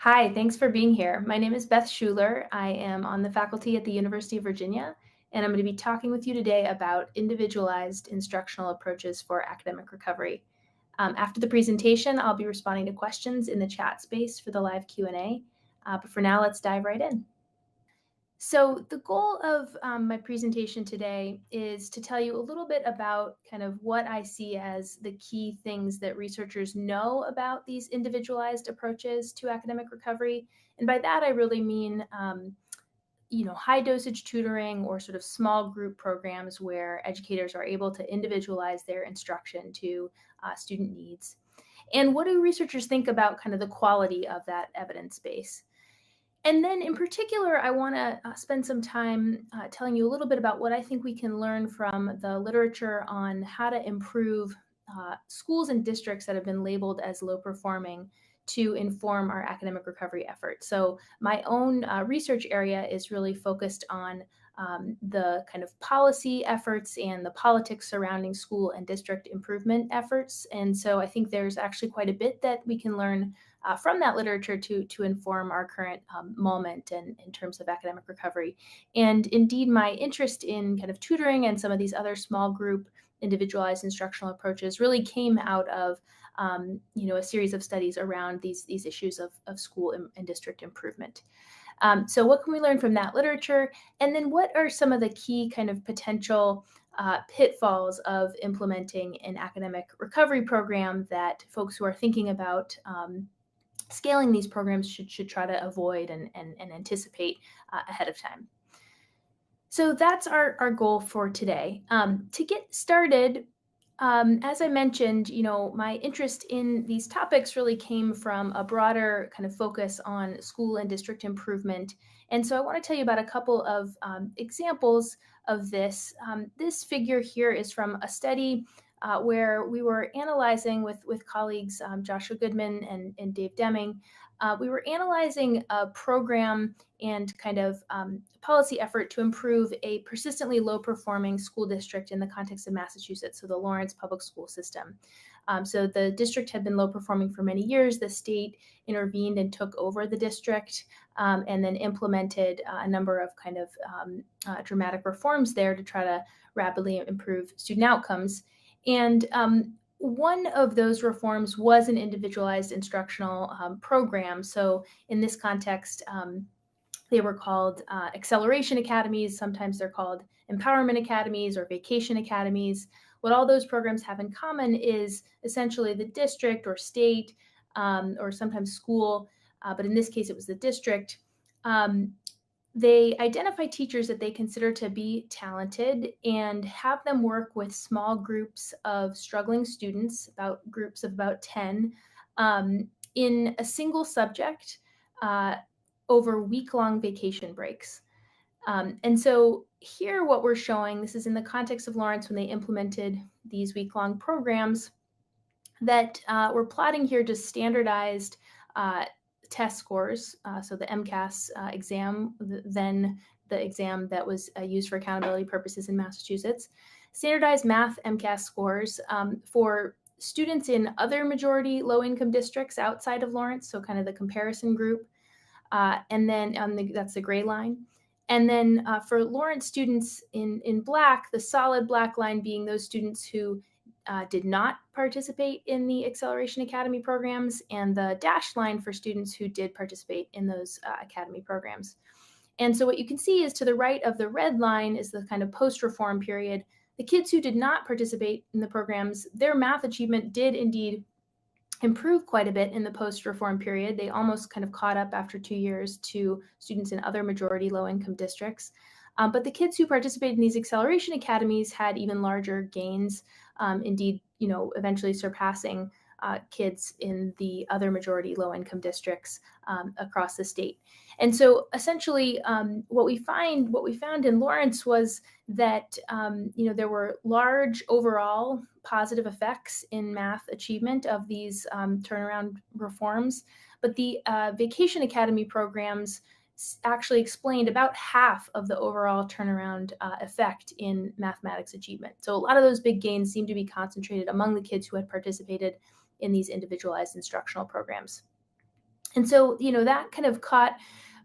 Hi, thanks for being here. My name is Beth Schueler. I am on the faculty at the University of Virginia, and I'm going to be talking with you today about individualized instructional approaches for academic recovery. After the presentation, I'll be responding to questions in the chat space for the live Q&A, but for now, let's dive right in. So the goal of my presentation today is to tell you a little bit about kind of what I see as the key things that researchers know about these individualized approaches to academic recovery. And by that, I really mean, high dosage tutoring or sort of small group programs where educators are able to individualize their instruction to student needs. And what do researchers think about kind of the quality of that evidence base? And then in particular, I want to spend some time telling you a little bit about what I think we can learn from the literature on how to improve schools and districts that have been labeled as low performing to inform our academic recovery efforts. So my own research area is really focused on the kind of policy efforts and the politics surrounding school and district improvement efforts. And so I think there's actually quite a bit that we can learn from that literature to inform our current moment and in terms of academic recovery. And indeed, my interest in kind of tutoring and some of these other small group individualized instructional approaches really came out of a series of studies around these issues of school and district improvement. So what can we learn from that literature? And then what are some of the key kind of potential pitfalls of implementing an academic recovery program that folks who are thinking about scaling these programs should try to avoid and anticipate ahead of time? So that's our goal for today. To get started, as I mentioned, my interest in these topics really came from a broader kind of focus on school and district improvement. And so I want to tell you about a couple of examples of this. This figure here is from a study where we were analyzing with colleagues Joshua Goodman and Dave Deming. We were analyzing a program and kind of policy effort to improve a persistently low-performing school district in the context of Massachusetts, so the Lawrence Public School System. So the district had been low-performing for many years. The state intervened and took over the district and then implemented a number of kind of dramatic reforms there to try to rapidly improve student outcomes. And one of those reforms was an individualized instructional program. So in this context, they were called acceleration academies. Sometimes they're called empowerment academies or vacation academies. What all those programs have in common is essentially the district or state or sometimes school, but in this case it was the district. They identify teachers that they consider to be talented and have them work with small groups of struggling students, about groups of about 10, in a single subject over week-long vacation breaks. And so here what we're showing, this is in the context of Lawrence when they implemented these week-long programs, that we're plotting here just standardized test scores. So the MCAS exam, then the exam that was used for accountability purposes in Massachusetts. Standardized math MCAS scores for students in other majority low-income districts outside of Lawrence, so kind of the comparison group. And then that's the gray line. And then for Lawrence students in black, the solid black line being those students who did not participate in the Acceleration Academy programs, and the dashed line for students who did participate in those academy programs. And so what you can see is to the right of the red line is the kind of post-reform period. The kids who did not participate in the programs, their math achievement did indeed improve quite a bit in the post-reform period. They almost kind of caught up after 2 years to students in other majority low-income districts. But the kids who participated in these acceleration academies had even larger gains, indeed, eventually surpassing kids in the other majority low-income districts across the state. And so essentially what we found in Lawrence was that there were large overall positive effects in math achievement of these turnaround reforms, but the Vacation Academy programs actually explained about half of the overall turnaround effect in mathematics achievement. So a lot of those big gains seem to be concentrated among the kids who had participated in these individualized instructional programs. And so, that kind of caught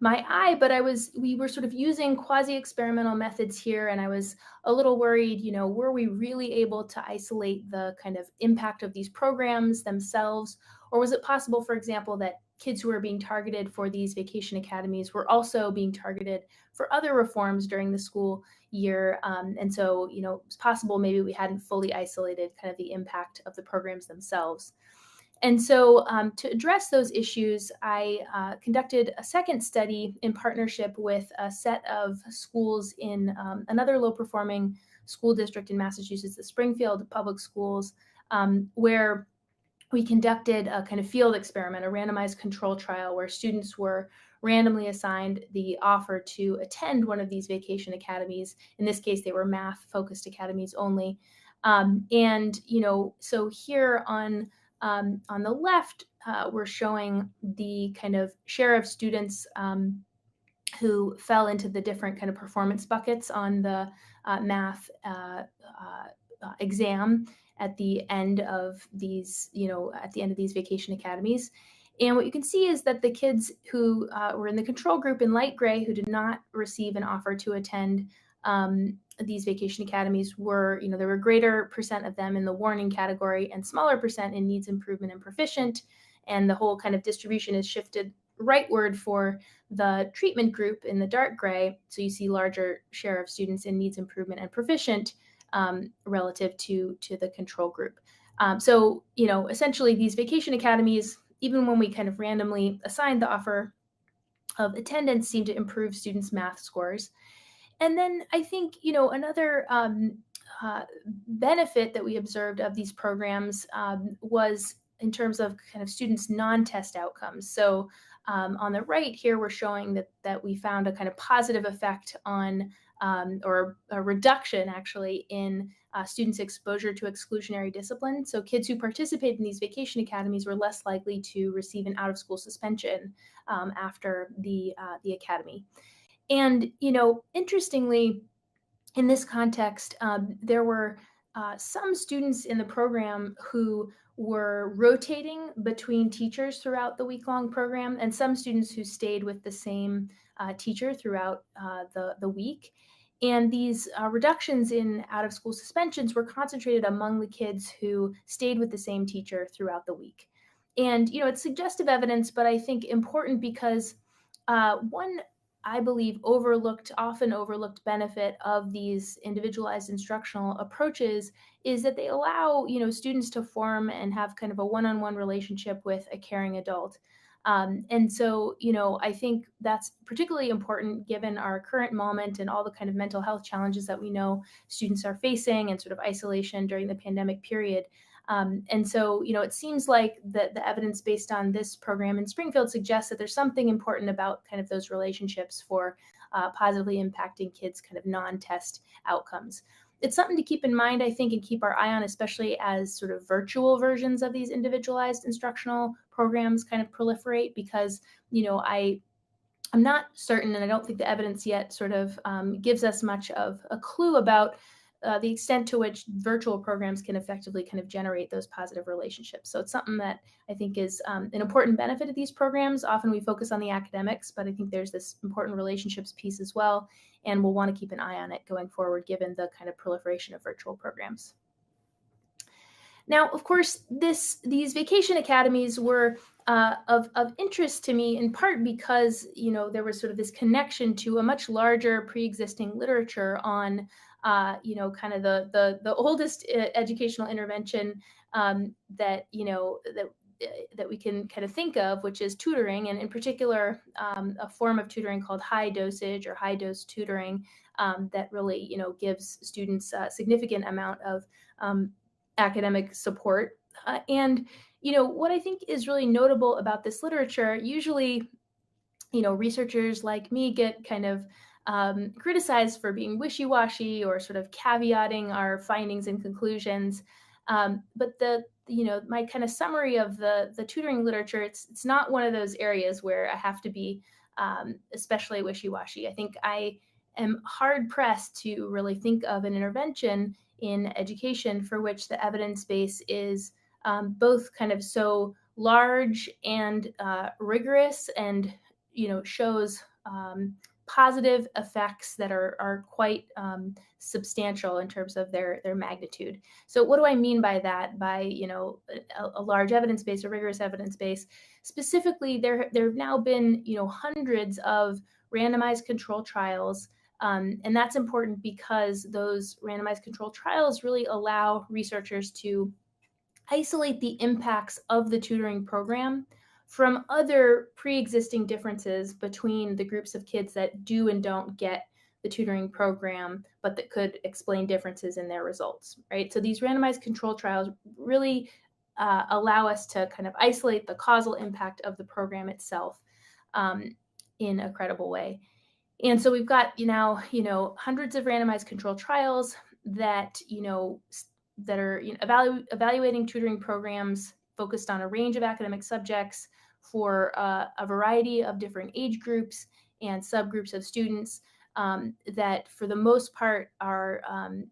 my eye, but we were sort of using quasi-experimental methods here, and I was a little worried, were we really able to isolate the kind of impact of these programs themselves? Or was it possible, for example, that kids who were being targeted for these vacation academies were also being targeted for other reforms during the school year? And so, it's possible maybe we hadn't fully isolated kind of the impact of the programs themselves. And so, to address those issues, I conducted a second study in partnership with a set of schools in another low performing school district in Massachusetts, the Springfield Public Schools, where we conducted a kind of field experiment, a randomized control trial where students were randomly assigned the offer to attend one of these vacation academies. In this case, they were math-focused academies only. So here on the left, we're showing the kind of share of students who fell into the different kind of performance buckets on the math exam at the end of these, vacation academies. And what you can see is that the kids who were in the control group in light gray, who did not receive an offer to attend these vacation academies, were, there were greater percent of them in the warning category and smaller percent in needs improvement and proficient. And the whole kind of distribution is shifted rightward for the treatment group in the dark gray. So you see larger share of students in needs improvement and proficient relative to the control group. So, essentially these vacation academies, even when we kind of randomly assigned the offer of attendance, seem to improve students' math scores. And then I think, another benefit that we observed of these programs was in terms of kind of students' non-test outcomes. So on the right here, we're showing that we found a kind of positive effect on, or a reduction actually in students' exposure to exclusionary discipline. So kids who participated in these vacation academies were less likely to receive an out-of-school suspension after the academy. And, interestingly, in this context, there were some students in the program who were rotating between teachers throughout the week-long program, and some students who stayed with the same teacher throughout the week. And these reductions in out-of-school suspensions were concentrated among the kids who stayed with the same teacher throughout the week. And, it's suggestive evidence, but I think important because one, I believe, often overlooked benefit of these individualized instructional approaches is that they allow, students to form and have kind of a one-on-one relationship with a caring adult. And so, I think that's particularly important given our current moment and all the kind of mental health challenges that we know students are facing and sort of isolation during the pandemic period. And so, it seems like the evidence based on this program in Springfield suggests that there's something important about kind of those relationships for positively impacting kids' kind of non-test outcomes. It's something to keep in mind, I think, and keep our eye on, especially as sort of virtual versions of these individualized instructional programs kind of proliferate, because, I'm not certain, and I don't think the evidence yet sort of gives us much of a clue about the extent to which virtual programs can effectively kind of generate those positive relationships. So it's something that I think is an important benefit of these programs. Often we focus on the academics, but I think there's this important relationships piece as well, and we'll want to keep an eye on it going forward, given the kind of proliferation of virtual programs. Now, of course, these vacation academies were of interest to me in part because, there was sort of this connection to a much larger pre-existing literature on, kind of the oldest educational intervention that we can kind of think of, which is tutoring, and in particular, a form of tutoring called high-dosage or high-dose tutoring that really, gives students a significant amount of academic support. And what I think is really notable about this literature, usually, researchers like me get kind of criticized for being wishy-washy or sort of caveating our findings and conclusions. But my kind of summary of the tutoring literature, it's not one of those areas where I have to be especially wishy-washy. I think I am hard pressed to really think of an intervention in education for which the evidence base is both kind of so large and rigorous, and shows positive effects that are quite substantial in terms of their magnitude. So what do I mean by that? By a large evidence base, a rigorous evidence base. Specifically, there have now been hundreds of randomized control trials, and that's important because those randomized control trials really allow researchers to isolate the impacts of the tutoring program from other pre-existing differences between the groups of kids that do and don't get the tutoring program, but that could explain differences in their results, right? So these randomized control trials really allow us to kind of isolate the causal impact of the program itself in a credible way. And so we've got hundreds of randomized control trials that that are evaluating tutoring programs focused on a range of academic subjects for a variety of different age groups and subgroups of students that for the most part are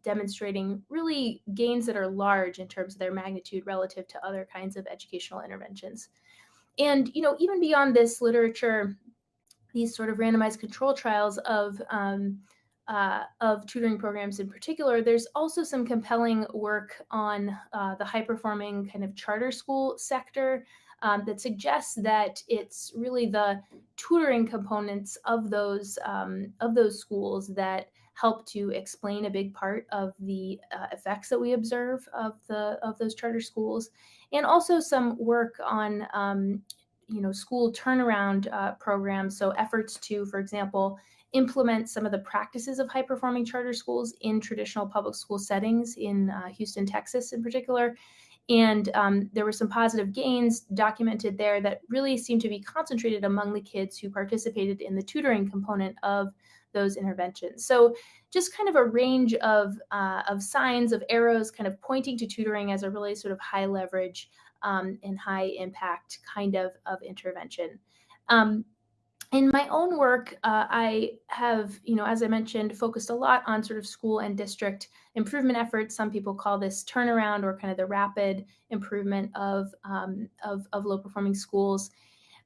demonstrating really gains that are large in terms of their magnitude relative to other kinds of educational interventions. And even beyond this literature, these sort of randomized control trials of tutoring programs in particular, there's also some compelling work on the high-performing kind of charter school sector that suggests that it's really the tutoring components of those schools that help to explain a big part of the effects that we observe of those charter schools, and also some work on school turnaround programs. So efforts to, for example, implement some of the practices of high-performing charter schools in traditional public school settings in Houston, Texas in particular. And there were some positive gains documented there that really seemed to be concentrated among the kids who participated in the tutoring component of those interventions. So just kind of a range of signs, of arrows kind of pointing to tutoring as a really sort of high leverage and high impact kind of intervention. In my own work, I have, as I mentioned, focused a lot on sort of school and district improvement efforts. Some people call this turnaround, or kind of the rapid improvement of low-performing schools.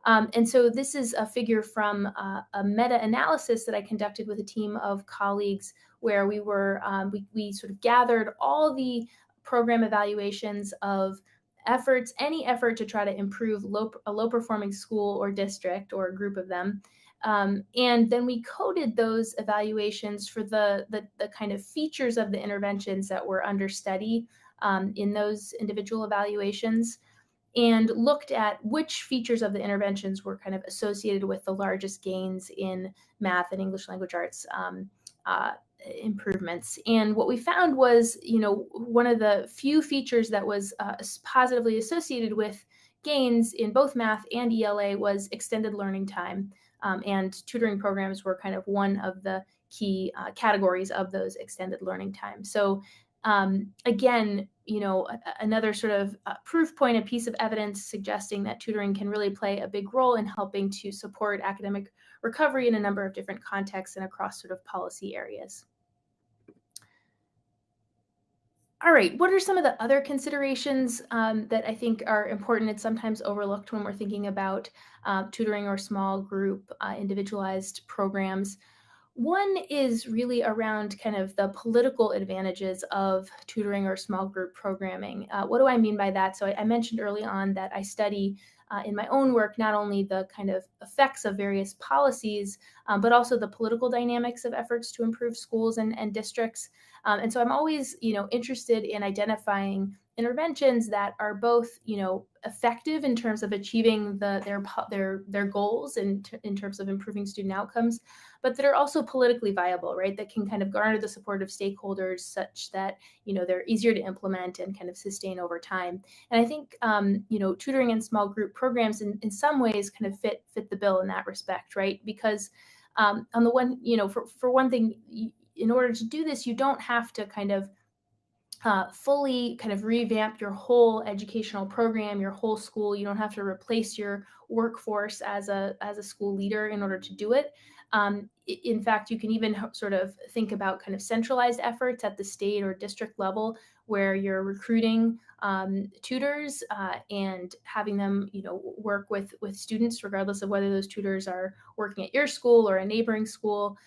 And so this is a figure from a meta-analysis that I conducted with a team of colleagues, where we were we sort of gathered all the program evaluations of any effort to try to improve a low-performing school or district or a group of them. And then we coded those evaluations for the kind of features of the interventions that were under study in those individual evaluations, and looked at which features of the interventions were kind of associated with the largest gains in math and English language arts improvements. And what we found was, one of the few features that was positively associated with gains in both math and ELA was extended learning time. And tutoring programs were kind of one of the key categories of those extended learning time. So again, another sort of proof point, a piece of evidence suggesting that tutoring can really play a big role in helping to support academic recovery in a number of different contexts and across sort of policy areas. All right, what are some of the other considerations that I think are important and sometimes overlooked when we're thinking about tutoring or small group individualized programs? One is really around kind of the political advantages of tutoring or small group programming. What do I mean by that? So I mentioned early on that I study in my own work not only the kind of effects of various policies, but also the political dynamics of efforts to improve schools and districts. And so I'm always, interested in identifying interventions that are both, effective in terms of achieving their goals in terms of improving student outcomes, but that are also politically viable, right? That can kind of garner the support of stakeholders such that, they're easier to implement and kind of sustain over time. And I think, tutoring and small group programs in some ways kind of fit the bill in that respect, right? Because on the one, for one thing, in order to do this, you don't have to kind of fully kind of revamp your whole educational program, your whole school. You don't have to replace your workforce as a school leader in order to do it. In fact, you can even sort of think about kind of centralized efforts at the state or district level where you're recruiting tutors and having them, work with students, regardless of whether those tutors are working at your school or a neighboring school.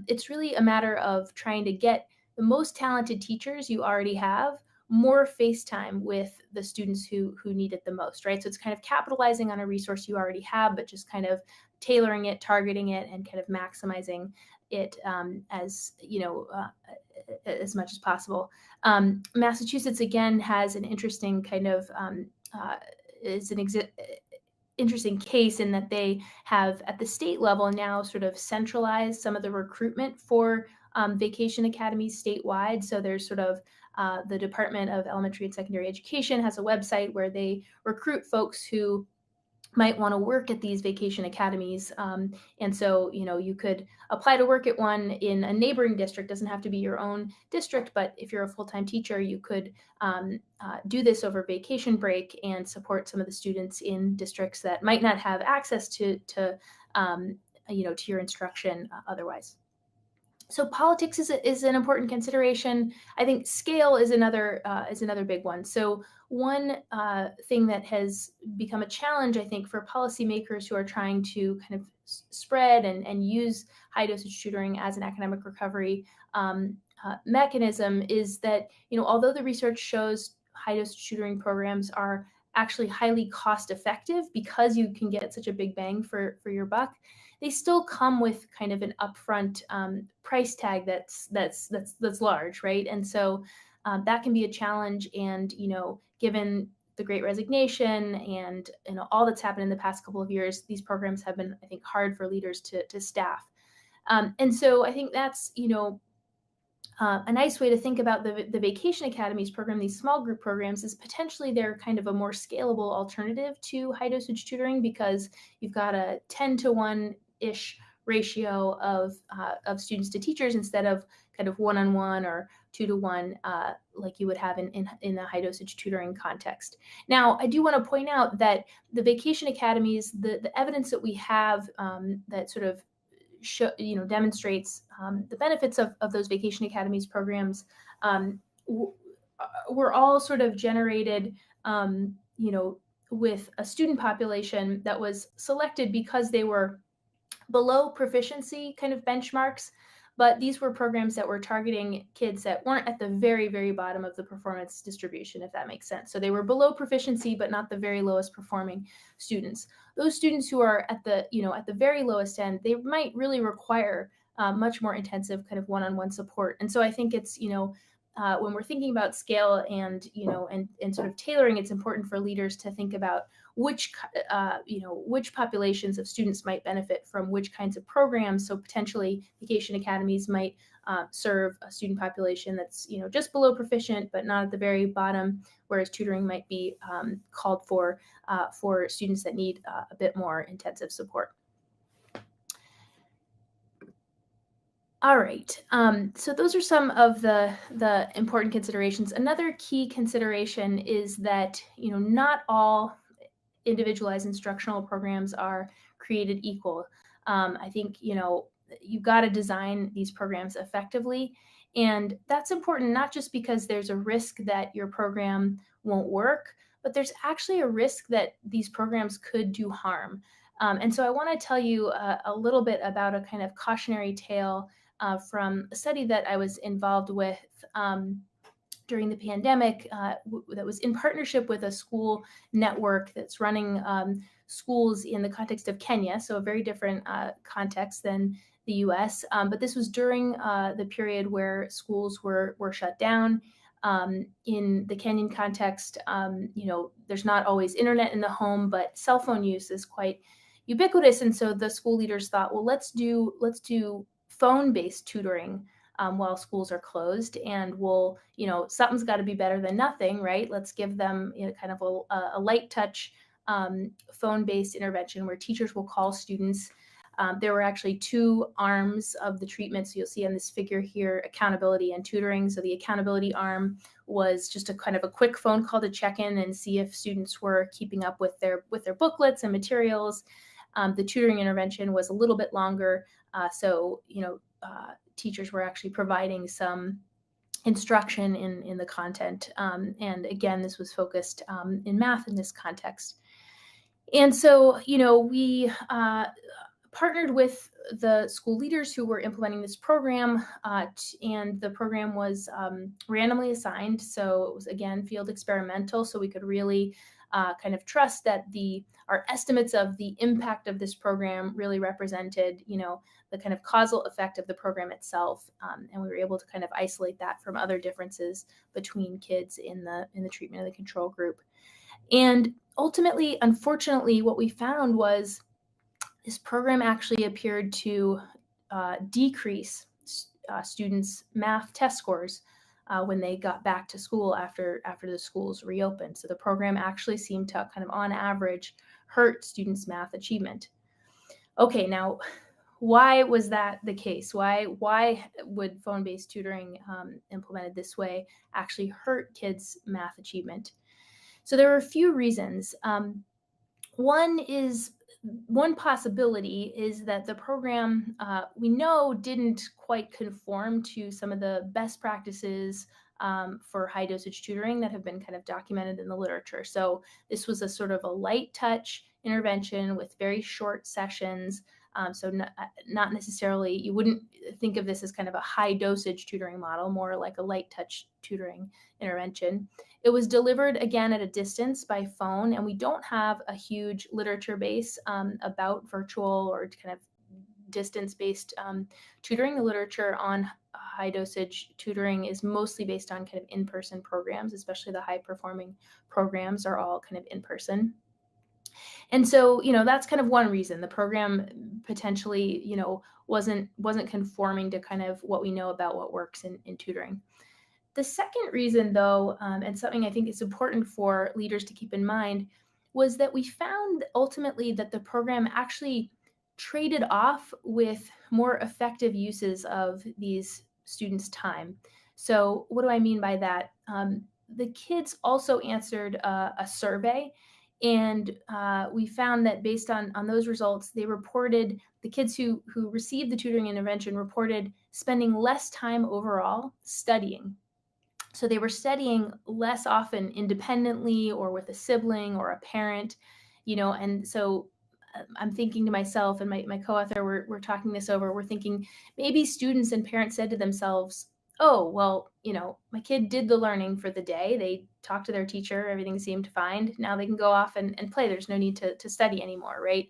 It's really a matter of trying to get the most talented teachers you already have more face time with the students who need it the most, right? So it's kind of capitalizing on a resource you already have, but just kind of tailoring it, targeting it, and kind of maximizing it as much as possible. Massachusetts again has an interesting kind of interesting case in that they have at the state level now sort of centralized some of the recruitment for vacation academies statewide. So there's sort of the Department of Elementary and Secondary Education has a website where they recruit folks who might want to work at these vacation academies. And so, you could apply to work at one in a neighboring district. Doesn't have to be your own district, but if you're a full-time teacher, you could do this over vacation break and support some of the students in districts that might not have access to your instruction otherwise. So politics is an important consideration. I think scale is another big one. So one thing that has become a challenge, I think, for policymakers who are trying to kind of spread and use high dosage tutoring as an academic recovery mechanism is that, although the research shows high dosage tutoring programs are actually highly cost effective because you can get such a big bang for your buck, they still come with kind of an upfront price tag that's large, right? And so that can be a challenge. And given the Great Resignation and all that's happened in the past couple of years, these programs have been, I think, hard for leaders to staff. And so I think that's a nice way to think about the Vacation Academies program, these small group programs, is potentially they're kind of a more scalable alternative to high dosage tutoring because you've got a 10-to-1-ish ratio of students to teachers instead of kind of one-on-one or 2-to-1 like you would have in the high dosage tutoring context. Now, I do want to point out that the Vacation Academies, the evidence that we have that sort of demonstrates the benefits of those Vacation Academies programs were all sort of generated, with a student population that was selected because they were below proficiency kind of benchmarks. But these were programs that were targeting kids that weren't at the very, very bottom of the performance distribution, if that makes sense. So they were below proficiency, but not the very lowest performing students. Those students who are at the very lowest end, they might really require much more intensive kind of one-on-one support. And so I think it's, when we're thinking about scale and sort of tailoring, it's important for leaders to think about which populations of students might benefit from which kinds of programs. So potentially Vacation Academies might serve a student population that's just below proficient but not at the very bottom, whereas tutoring might be called for students that need a bit more intensive support. All right, so those are some of the important considerations. Another key consideration is that not all individualized instructional programs are created equal. I think you've got to design these programs effectively, and that's important not just because there's a risk that your program won't work, but there's actually a risk that these programs could do harm. And so I want to tell you a little bit about a kind of cautionary tale from a study that I was involved with during the pandemic that was in partnership with a school network that's running schools in the context of Kenya, so a very different context than the US. But this was during the period where schools were shut down. In the Kenyan context, there's not always internet in the home, but cell phone use is quite ubiquitous. And so the school leaders thought, well, let's do phone-based tutoring while schools are closed, and we'll, something's got to be better than nothing, right? Let's give them kind of a light touch phone-based intervention where teachers will call students There were actually two arms of the treatment. So you'll see on this figure here, accountability and tutoring. So the accountability arm was just a kind of a quick phone call to check in and see if students were keeping up with their booklets and materials. The tutoring intervention was a little bit longer. So teachers were actually providing some instruction in the content. And again, this was focused in math in this context. And so, we partnered with the school leaders who were implementing this program, and the program was randomly assigned. So it was, again, field experimental, so we could really kind of trust that our estimates of the impact of this program really represented, the kind of causal effect of the program itself, and we were able to kind of isolate that from other differences between kids in the treatment of the control group. And ultimately, unfortunately, what we found was this program actually appeared to decrease students' math test scores when they got back to school after the schools reopened. So the program actually seemed to kind of, on average, hurt students' math achievement. Okay, now, why was that the case? Why would phone-based tutoring implemented this way actually hurt kids' math achievement? So there are a few reasons. One possibility is that the program, we know, didn't quite conform to some of the best practices for high-dosage tutoring that have been kind of documented in the literature. So this was a sort of a light touch intervention with very short sessions. So not necessarily, you wouldn't think of this as kind of a high-dosage tutoring model, more like a light touch tutoring intervention. It was delivered, again, at a distance by phone, and we don't have a huge literature base about virtual or kind of distance-based tutoring. The literature on high-dosage tutoring is mostly based on kind of in-person programs, especially the high-performing programs are all kind of in-person. And so, that's kind of one reason. The program potentially, wasn't conforming to kind of what we know about what works in tutoring. The second reason, though, and something I think is important for leaders to keep in mind, was that we found ultimately that the program actually traded off with more effective uses of these students' time. So what do I mean by that? The kids also answered a survey, and we found that based on those results, they reported, the kids who received the tutoring intervention reported spending less time overall studying. So they were studying less often independently or with a sibling or a parent, and so I'm thinking to myself, and my co-author, we're talking this over, we're thinking maybe students and parents said to themselves, oh, well, my kid did the learning for the day. They talked to their teacher, everything seemed fine. Now they can go off and play. There's no need to study anymore, right?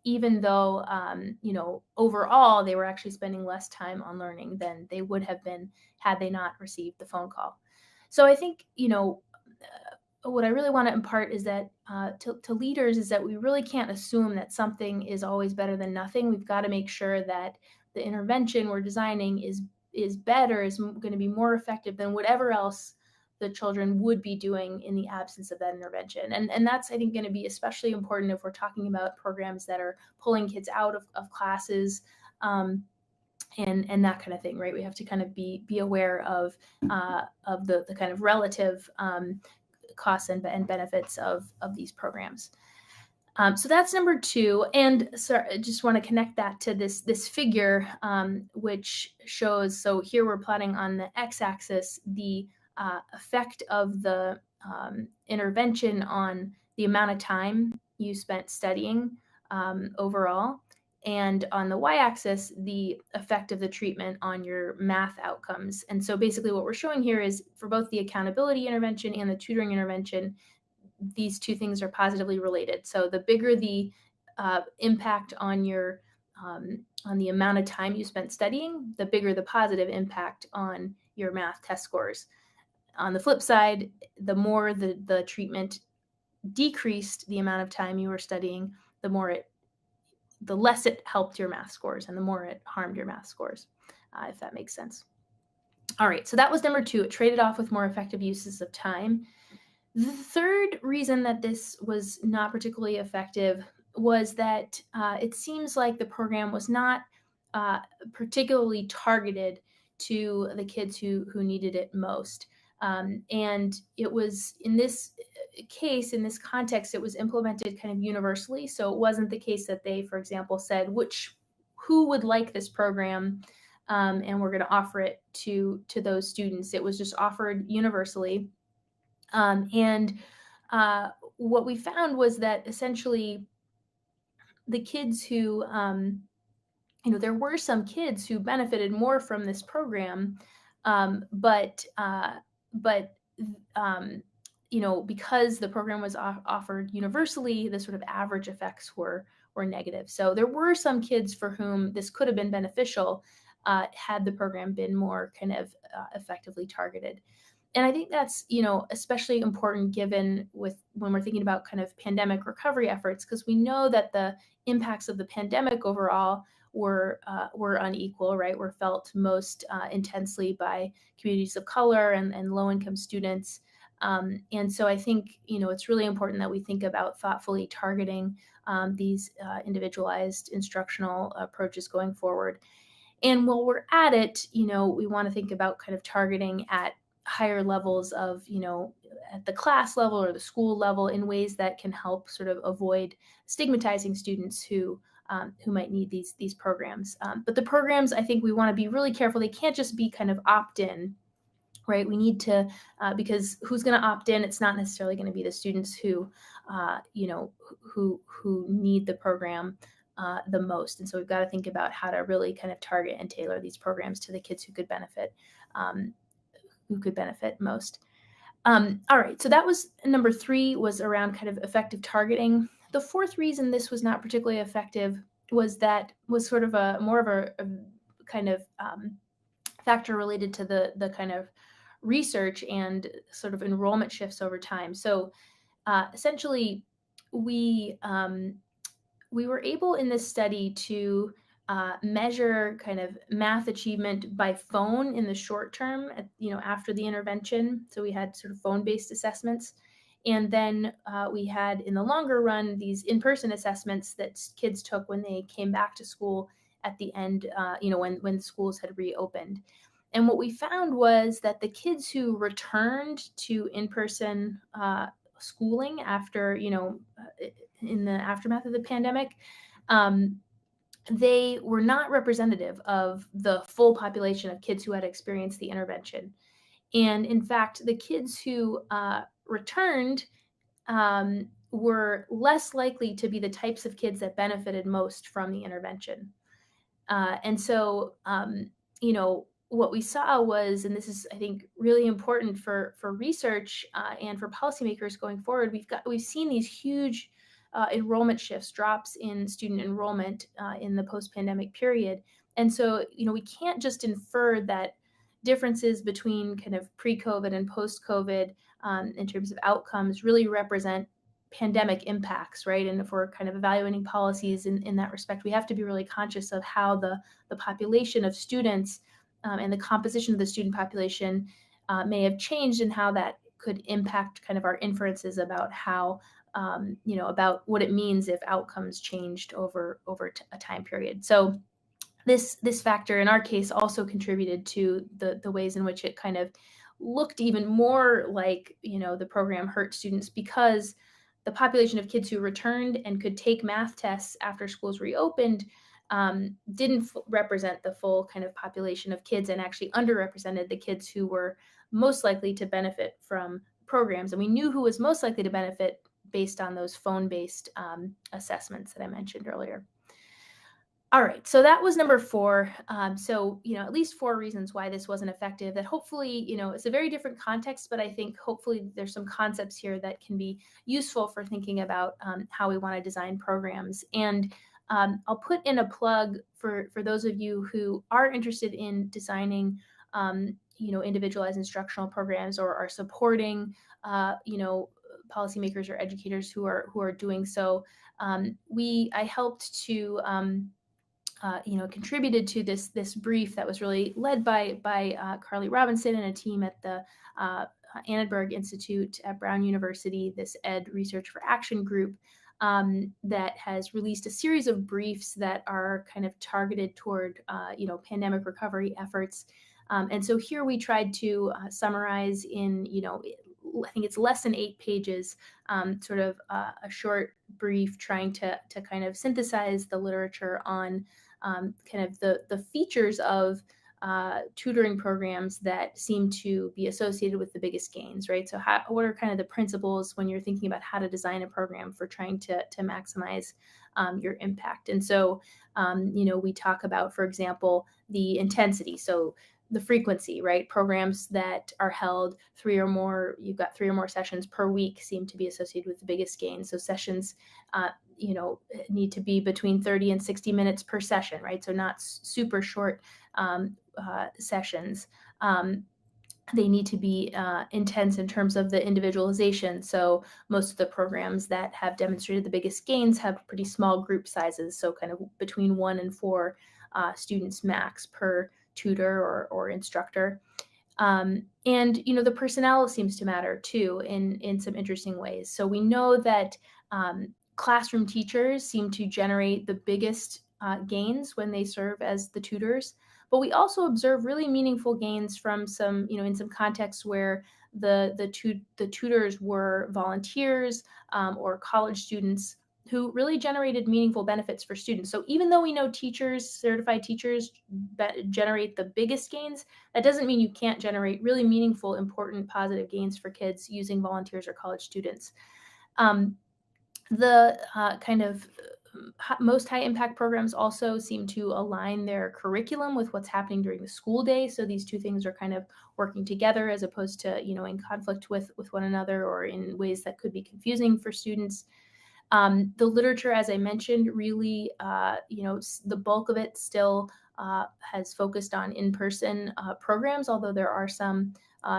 Even though, overall, they were actually spending less time on learning than they would have been had they not received the phone call. So I think, what I really want to impart is that to leaders is that we really can't assume that something is always better than nothing. We've got to make sure that the intervention we're designing is better, is going to be more effective than whatever else the children would be doing in the absence of that intervention. And that's, I think, going to be especially important if we're talking about programs that are pulling kids out of classes and that kind of thing, right? We have to kind of be aware of the kind of relative costs and benefits of these programs. So that's number two. And so I just want to connect that to this figure, which shows, so here we're plotting on the x-axis the effect of the intervention on the amount of time you spent studying overall. And on the y-axis, the effect of the treatment on your math outcomes. And so basically what we're showing here is for both the accountability intervention and the tutoring intervention, these two things are positively related. So the bigger the impact on your on the amount of time you spent studying, the bigger the positive impact on your math test scores. On the flip side, the more the treatment decreased the amount of time you were studying, the less it helped your math scores and the more it harmed your math scores, if that makes sense. All right, so that was number two. It traded off with more effective uses of time. The third reason that this was not particularly effective was that it seems like the program was not particularly targeted to the kids who needed it most. And it was in this case, in this context, it was implemented kind of universally. So it wasn't the case that they, for example, said who would like this program, and we're going to offer it to those students. It was just offered universally. And what we found was that essentially the kids who there were some kids who benefited more from this program, but because the program was offered universally, the sort of average effects were negative. So there were some kids for whom this could have been beneficial had the program been more kind of effectively targeted. And I think that's, especially important given when we're thinking about kind of pandemic recovery efforts, because we know that the impacts of the pandemic overall were unequal, right? Were felt most intensely by communities of color and low-income students. And so I think, it's really important that we think about thoughtfully targeting these individualized instructional approaches going forward. And while we're at it, we want to think about kind of targeting at higher levels of, at the class level or the school level in ways that can help sort of avoid stigmatizing students who might need these programs. But the programs, I think we want to be really careful. They can't just be kind of opt-in, right? We need to, because who's going to opt in? It's not necessarily going to be the students who need the program the most. And so we've got to think about how to really kind of target and tailor these programs to the kids who could benefit most. All right, so that was number 3, was around kind of effective targeting. The fourth reason this was not particularly effective was sort of more of a kind of factor related to the kind of research and sort of enrollment shifts over time. So essentially, we were able in this study to measure kind of math achievement by phone in the short term, after the intervention. So we had sort of phone-based assessments. And then we had, in the longer run, these in-person assessments that kids took when they came back to school at the end, when schools had reopened. And what we found was that the kids who returned to in-person schooling after, in the aftermath of the pandemic, they were not representative of the full population of kids who had experienced the intervention. And in fact, the kids who returned were less likely to be the types of kids that benefited most from the intervention. And so, what we saw was, and this is, I think, really important for research and for policymakers going forward, we've seen these huge enrollment shifts, drops in student enrollment in the post-pandemic period. And so, we can't just infer that differences between kind of pre-COVID and post-COVID in terms of outcomes really represent pandemic impacts, right? And if we're kind of evaluating policies in that respect, we have to be really conscious of how the population of students and the composition of the student population may have changed, and how that could impact kind of our inferences about how, about what it means if outcomes changed over a time period. So this factor in our case also contributed to the ways in which it kind of looked even more like, the program hurt students, because the population of kids who returned and could take math tests after schools reopened didn't represent the full kind of population of kids, and actually underrepresented the kids who were most likely to benefit from programs. And we knew who was most likely to benefit based on those phone-based assessments that I mentioned earlier. All right, so that was number 4. So, at least 4 reasons why this wasn't effective, that hopefully, it's a very different context, but I think hopefully there's some concepts here that can be useful for thinking about how we want to design programs. And I'll put in a plug for those of you who are interested in designing, individualized instructional programs, or are supporting, policymakers or educators who are doing so. I helped to contributed to this brief that was really led by Carly Robinson and a team at the Annenberg Institute at Brown University, this Ed Research for Action group. that has released a series of briefs that are kind of targeted toward, pandemic recovery efforts. And so here we tried to summarize in, I think it's less than 8 pages, sort of a short brief trying to kind of synthesize the literature on kind of the features of tutoring programs that seem to be associated with the biggest gains, right? So what are kind of the principles when you're thinking about how to design a program for trying to maximize your impact? And so, we talk about, for example, the intensity. So the frequency, right? Programs that are held 3 or more, you've got 3 or more sessions per week seem to be associated with the biggest gains. So sessions, need to be between 30 and 60 minutes per session, right? So not super short sessions. They need to be intense in terms of the individualization. So most of the programs that have demonstrated the biggest gains have pretty small group sizes. So kind of between 1 and 4 students max per tutor or instructor. And, the personnel seems to matter too in some interesting ways. So we know that classroom teachers seem to generate the biggest gains when they serve as the tutors. But we also observe really meaningful gains from some, in some contexts where the tutors were volunteers or college students who really generated meaningful benefits for students. So even though we know certified teachers generate the biggest gains, that doesn't mean you can't generate really meaningful, important, positive gains for kids using volunteers or college students. The kind of most high impact programs also seem to align their curriculum with what's happening during the school day. So these two things are kind of working together as opposed to, in conflict with one another or in ways that could be confusing for students. The literature, as I mentioned, really, the bulk of it still has focused on in-person programs, although there are some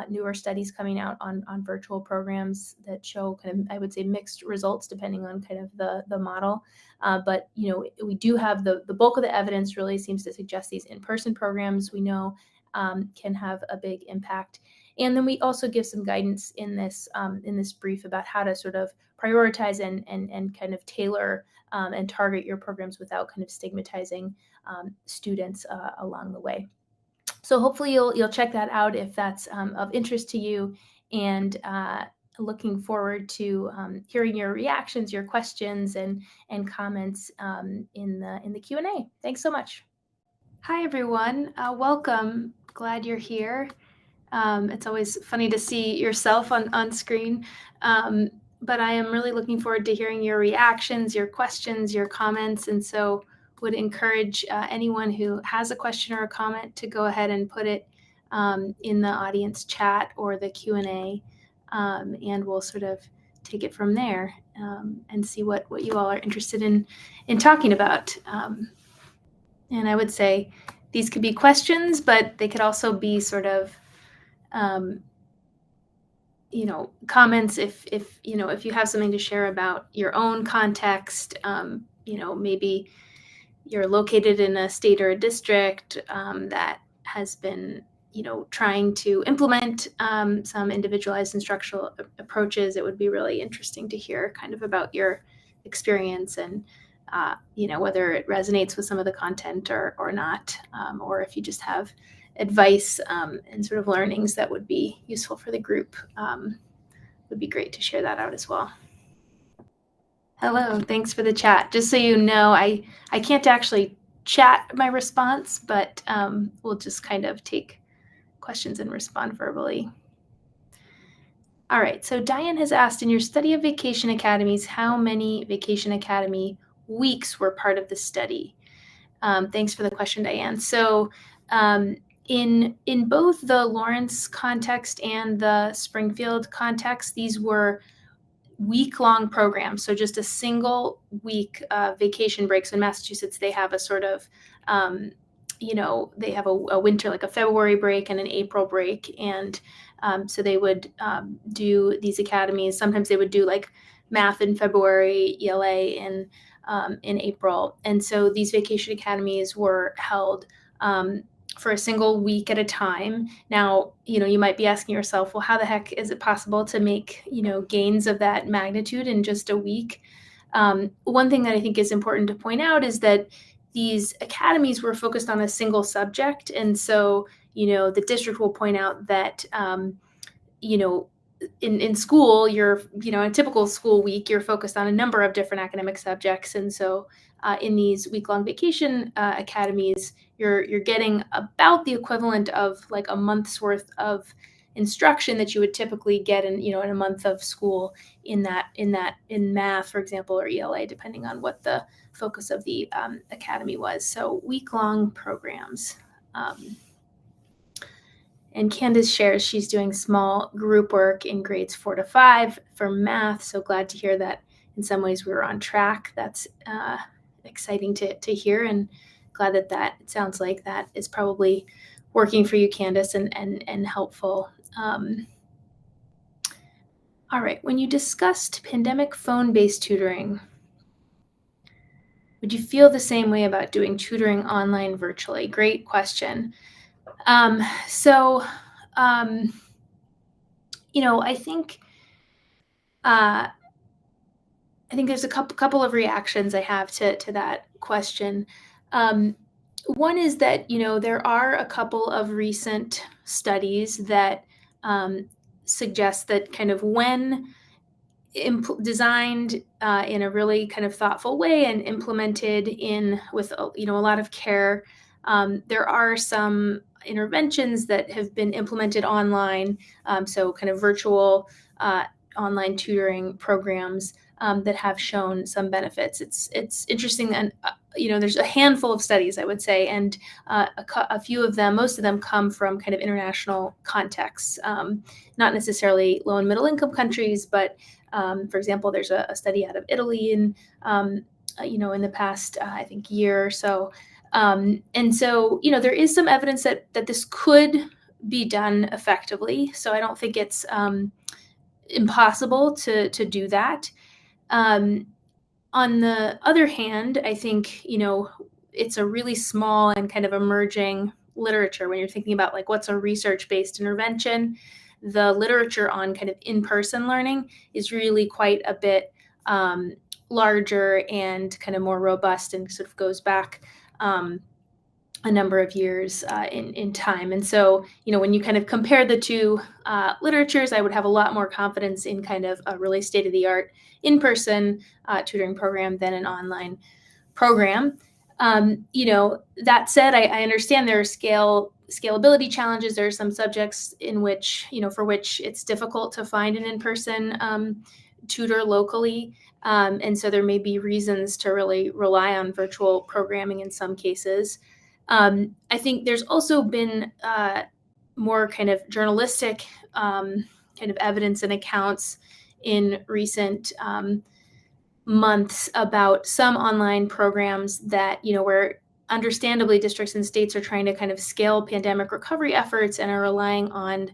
newer studies coming out on virtual programs that show kind of, I would say, mixed results depending on kind of the model. But, we do have the bulk of the evidence really seems to suggest these in-person programs we know can have a big impact. And then we also give some guidance in this brief about how to sort of prioritize and kind of tailor and target your programs without kind of stigmatizing students along the way. So hopefully you'll check that out if that's of interest to you, and looking forward to hearing your reactions, your questions, and comments in the Q&A. Thanks so much. Hi everyone, welcome. Glad you're here. It's always funny to see yourself on screen, but I am really looking forward to hearing your reactions, your questions, your comments, and so would encourage anyone who has a question or a comment to go ahead and put it in the audience chat or the Q&A, and we'll sort of take it from there and see what you all are interested in talking about. And I would say these could be questions, but they could also be sort of comments if you have something to share about your own context, maybe you're located in a state or a district that has been, trying to implement some individualized instructional approaches. It would be really interesting to hear kind of about your experience and, whether it resonates with some of the content or not, or if you just have advice and sort of learnings that would be useful for the group. Would be great to share that out as well. Hello, thanks for the chat. Just so you know, I can't actually chat my response, but we'll just kind of take questions and respond verbally. All right, so Diane has asked, in your study of vacation academies, how many vacation academy weeks were part of the study? Thanks for the question, Diane. So in both the Lawrence context and the Springfield context, these were week-long programs. So just a single week vacation breaks. In Massachusetts, they have a sort of, they have a winter, like a February break and an April break. And so they would do these academies. Sometimes they would do like math in February, ELA in April. And so these vacation academies were held for a single week at a time. Now, you might be asking yourself, well, how the heck is it possible to make, gains of that magnitude in just a week? One thing that I think is important to point out is that these academies were focused on a single subject. And so, the district will point out that, in school, in a typical school week, you're focused on a number of different academic subjects. And so in these week-long vacation academies, you're getting about the equivalent of like a month's worth of instruction that you would typically get in a month of school in math, for example, or ELA, depending on what the focus of the academy was. So week-long programs. And Candace shares she's doing small group work in grades 4 to 5 for math. So glad to hear that in some ways we were on track. That's exciting to hear, and glad that it sounds like that is probably working for you, Candace, and helpful. All right, when you discussed pandemic phone-based tutoring, would you feel the same way about doing tutoring online virtually? Great question. I think there's a couple of reactions I have to that question. One is that, there are a couple of recent studies that suggest that kind of when designed in a really kind of thoughtful way and implemented with a lot of care, there are some interventions that have been implemented online, so kind of virtual online tutoring programs that have shown some benefits. It's interesting, and there's a handful of studies, I would say, and a few of them, most of them, come from kind of international contexts, not necessarily low and middle income countries, but for example, there's a study out of Italy in the past I think year or so. And so, there is some evidence that this could be done effectively. So I don't think it's impossible to do that. On the other hand, I think, it's a really small and kind of emerging literature when you're thinking about like what's a research-based intervention. The literature on kind of in-person learning is really quite a bit larger and kind of more robust, and sort of goes back a number of years in time. And so, when you kind of compare the two literatures, I would have a lot more confidence in kind of a really state-of-the-art in-person tutoring program than an online program. That said, I understand there are scalability challenges. There are some subjects in which, for which it's difficult to find an in-person tutor locally. And so there may be reasons to really rely on virtual programming in some cases. I think there's also been more kind of journalistic kind of evidence and accounts in recent months about some online programs that, where understandably districts and states are trying to kind of scale pandemic recovery efforts and are relying on,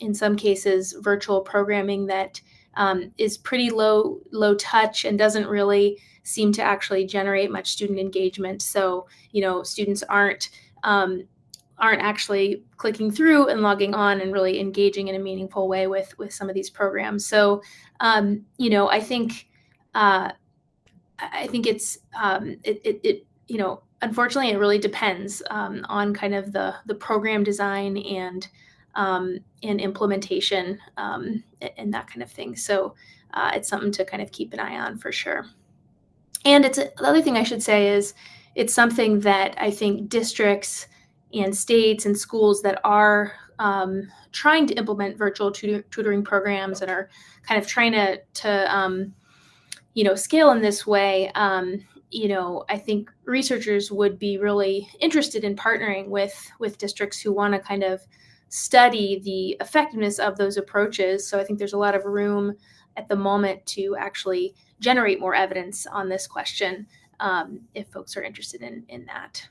in some cases, virtual programming that is pretty low touch and doesn't really seem to actually generate much student engagement. So, students aren't actually clicking through and logging on and really engaging in a meaningful way with some of these programs. So, I think it's unfortunately, it really depends on kind of the program design and implementation and that kind of thing. So it's something to kind of keep an eye on for sure. And the other thing I should say is it's something that I think districts and states and schools that are trying to implement virtual tutoring programs and are kind of trying to scale in this way, I think researchers would be really interested in partnering with districts who want to kind of study the effectiveness of those approaches. So I think there's a lot of room at the moment to actually generate more evidence on this question if folks are interested in that.